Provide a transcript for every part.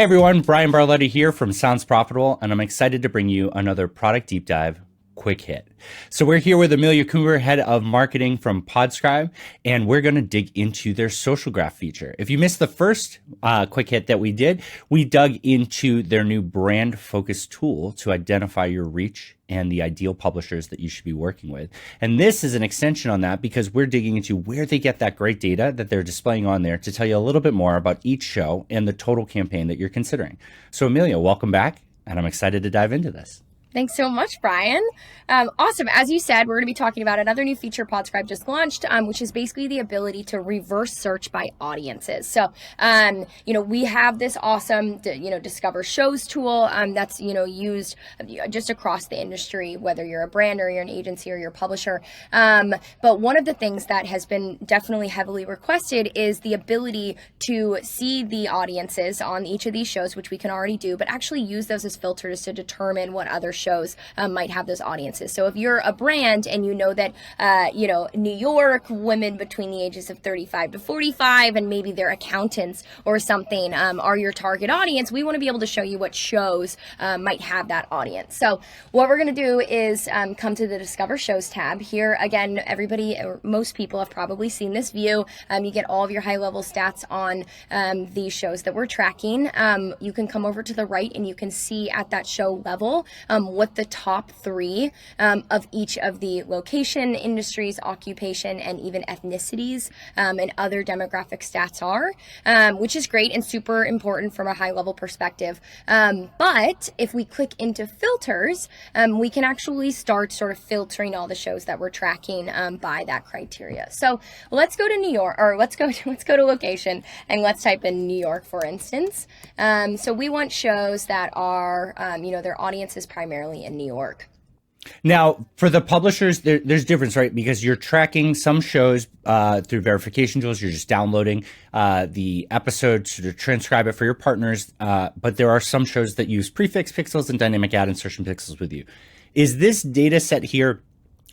Hey everyone, Bryan Barletta here from Sounds Profitable, and I'm excited to bring you another product deep dive quick hit. So we're here with Amelia Coomber, head of marketing from Podscribe, and we're going to dig into their social graph feature. If you missed the first quick hit that we did, we dug into their new brand focus tool to identify your reach and the ideal publishers that you should be working with. And this is an extension on that because we're digging into where they get that great data that they're displaying on there to tell you a little bit more about each show and the total campaign that you're considering. So Amelia, welcome back, and I'm excited to dive into this. Thanks so much, Bryan. Awesome. As you said, we're going to be talking about another new feature Podscribe just launched, which is basically the ability to reverse search by audiences. So, we have this awesome, discover shows tool that's, used just across the industry, whether you're a brand or you're an agency or you're a publisher. But one of the things that has been definitely heavily requested is the ability to see the audiences on each of these shows, which we can already do, but actually use those as filters to determine what other shows might have those audiences. So if you're a brand and you know that, New York, women between the ages of 35 to 45, and maybe they're accountants or something are your target audience, we want to be able to show you what shows might have that audience. So what we're going to do is come to the Discover Shows tab. Here, again, everybody, or most people have probably seen this view. You get all of your high-level stats on these shows that we're tracking. You can come over to the right and you can see at that show level what the top three of each of the location, industries, occupation, and even ethnicities and other demographic stats are, which is great and super important from a high level perspective. But if we click into filters, we can actually start sort of filtering all the shows that we're tracking by that criteria. So let's go to New York, or let's go to location, and let's type in New York, for instance. So we want shows that are, their audience is primarily in New York. Now, for the publishers, there's difference, right? Because you're tracking some shows through verification tools. You're just downloading the episode to transcribe it for your partners. But there are some shows that use prefix pixels and dynamic ad insertion pixels with you. Is this data set here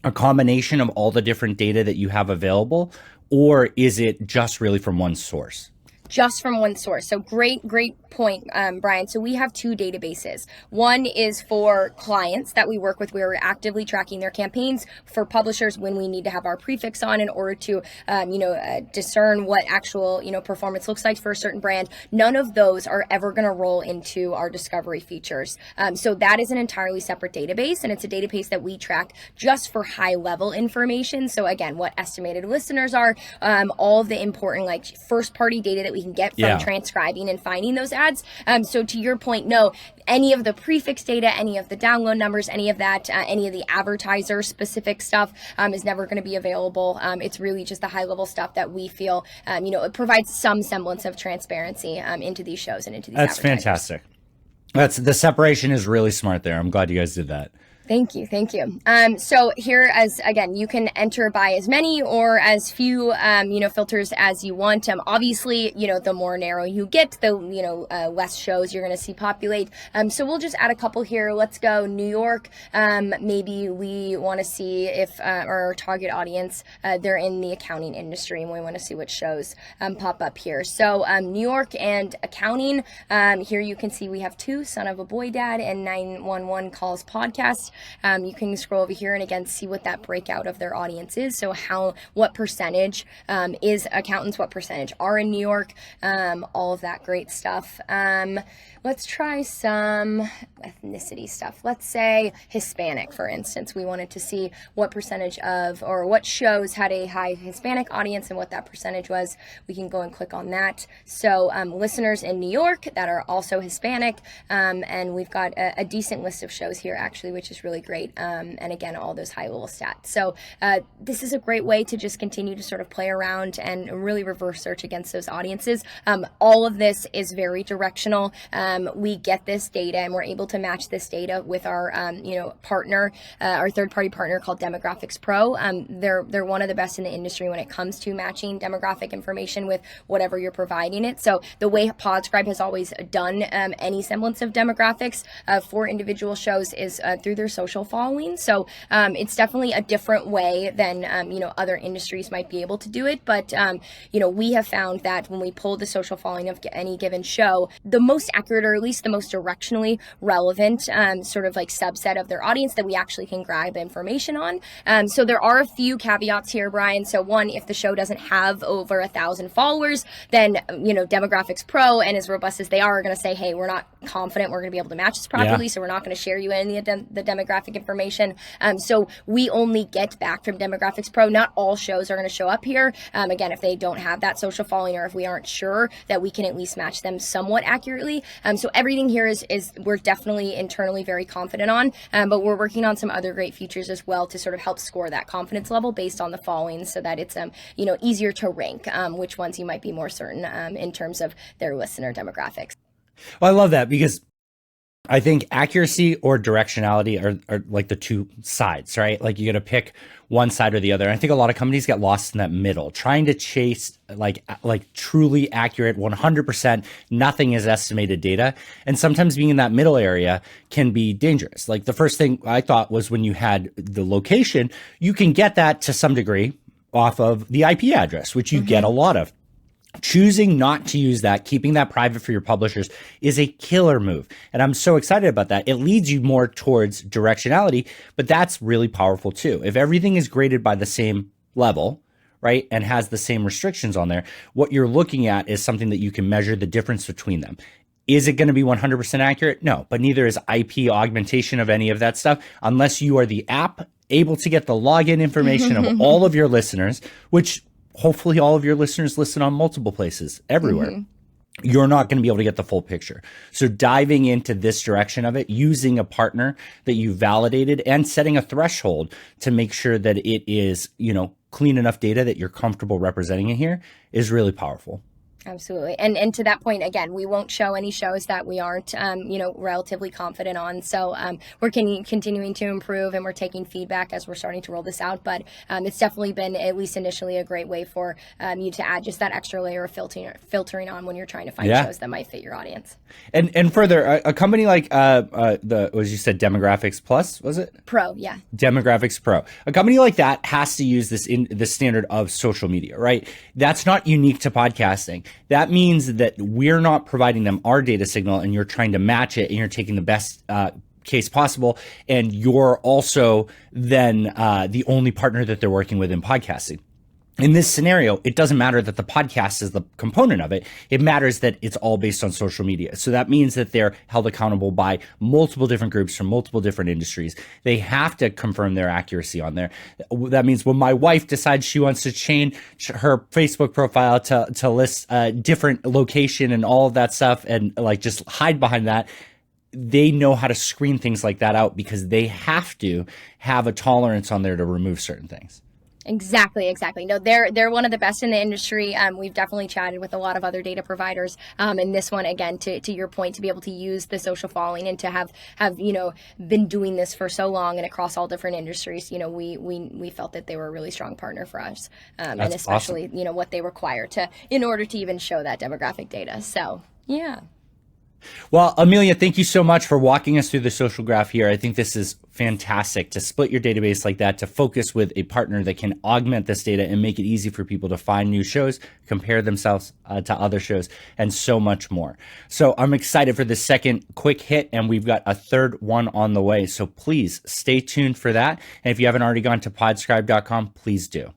a combination of all the different data that you have available, or is it just really from one source? Just from one source. So great point, Bryan. So we have two databases. One is for clients that we work with. We're actively tracking their campaigns. For publishers, when we need to have our prefix on in order to, discern what actual, performance looks like for a certain brand. None of those are ever going to roll into our discovery features. So that is an entirely separate database, and it's a database that we track just for high level information. So again, what estimated listeners are, all of the important first party data that we can get from transcribing and finding those ads. So to your point, no, any of the prefix data, any of the download numbers, any of that, any of the advertiser specific stuff is never going to be available. It's really just the high level stuff that we feel, it provides some semblance of transparency into these shows and into these That's fantastic. The separation is really smart there. I'm glad you guys did that. Thank you. So here, as again, you can enter by as many or as few, filters as you want. Obviously, the more narrow you get, the less shows you're going to see populate. So we'll just add a couple here. Let's go New York. Maybe we want to see if our target audience they're in the accounting industry, and we want to see what shows pop up here. So New York and accounting. Here you can see we have two: Son of a Boy Dad and 911 Calls podcast. You can scroll over here and again see what that breakout of their audience is. So what percentage is accountants, what percentage are in New York, all of that great stuff. Let's try some ethnicity stuff. Let's say Hispanic, for instance. We wanted to see what percentage of, or what shows had a high Hispanic audience and what that percentage was. We can go and click on that. So listeners in New York that are also Hispanic, and we've got a decent list of shows here actually, which is really great. And again, all those high level stats. So this is a great way to just continue to sort of play around and really reverse search against those audiences. All of this is very directional. We get this data and we're able to match this data with our, partner, our third-party partner called Demographics Pro. They're one of the best in the industry when it comes to matching demographic information with whatever you're providing it. So the way Podscribe has always done any semblance of demographics for individual shows is through their social following. So it's definitely a different way than, other industries might be able to do it. But, we have found that when we pull the social following of any given show, the most accurate, or at least the most directionally relevant sort of like subset of their audience that we actually can grab information on. So there are a few caveats here, Bryan. So one, if the show doesn't have over 1,000 followers, then, Demographics Pro, and as robust as they are going to say, hey, we're not confident we're going to be able to match this properly, so we're not going to share you any of the demographic information. So we only get back from Demographics Pro. Not all shows are going to show up here. Again, if they don't have that social following, or if we aren't sure that we can at least match them somewhat accurately. So everything here is we're definitely internally very confident on, but we're working on some other great features as well to sort of help score that confidence level based on the following, so that it's easier to rank which ones you might be more certain in terms of their listener demographics. Well, I love that, because I think accuracy or directionality are like the two sides, right? Like you got to pick one side or the other. And I think a lot of companies get lost in that middle, trying to chase like truly accurate 100%, nothing is estimated data. And sometimes being in that middle area can be dangerous. Like the first thing I thought was when you had the location, you can get that to some degree off of the IP address, which you get a lot of. Choosing not to use that, keeping that private for your publishers, is a killer move. And I'm so excited about that. It leads you more towards directionality, but that's really powerful too. If everything is graded by the same level, right, and has the same restrictions on there, what you're looking at is something that you can measure the difference between them. Is it going to be 100% accurate? No, but neither is IP augmentation of any of that stuff, unless you are the app able to get the login information of all of your listeners, which hopefully all of your listeners listen on multiple places everywhere. You're not going to be able to get the full picture. So diving into this direction of it, using a partner that you validated and setting a threshold to make sure that it is, clean enough data that you're comfortable representing it here is really powerful. Absolutely. And to that point, again, we won't show any shows that we aren't, relatively confident on. So we're continuing to improve, and we're taking feedback as we're starting to roll this out. But it's definitely been, at least initially, a great way for you to add just that extra layer of filtering on when you're trying to find shows that might fit your audience. And further, a company like as you said, Demographics Plus, was it? Pro, yeah. Demographics Pro. A company like that has to use this in the standard of social media, right? That's not unique to podcasting. That means that we're not providing them our data signal, and you're trying to match it, and you're taking the best case possible. And you're also then the only partner that they're working with in podcasting. In this scenario, it doesn't matter that the podcast is the component of it. It matters that it's all based on social media. So that means that they're held accountable by multiple different groups from multiple different industries. They have to confirm their accuracy on there. That means when my wife decides she wants to change her Facebook profile to list a different location and all of that stuff, and like just hide behind that, they know how to screen things like that out, because they have to have a tolerance on there to remove certain things. Exactly. No, they're one of the best in the industry. We've definitely chatted with a lot of other data providers. And this one, again, to your point, to be able to use the social following and to have been doing this for so long and across all different industries, we felt that they were a really strong partner for us. And especially, awesome. What they require in order to even show that demographic data. So, yeah. Well, Amelia, thank you so much for walking us through the social graph here. I think this is fantastic to split your database like that, to focus with a partner that can augment this data and make it easy for people to find new shows, compare themselves to other shows, and so much more. So I'm excited for the second quick hit, and we've got a third one on the way. So please stay tuned for that. And if you haven't already gone to podscribe.com, please do.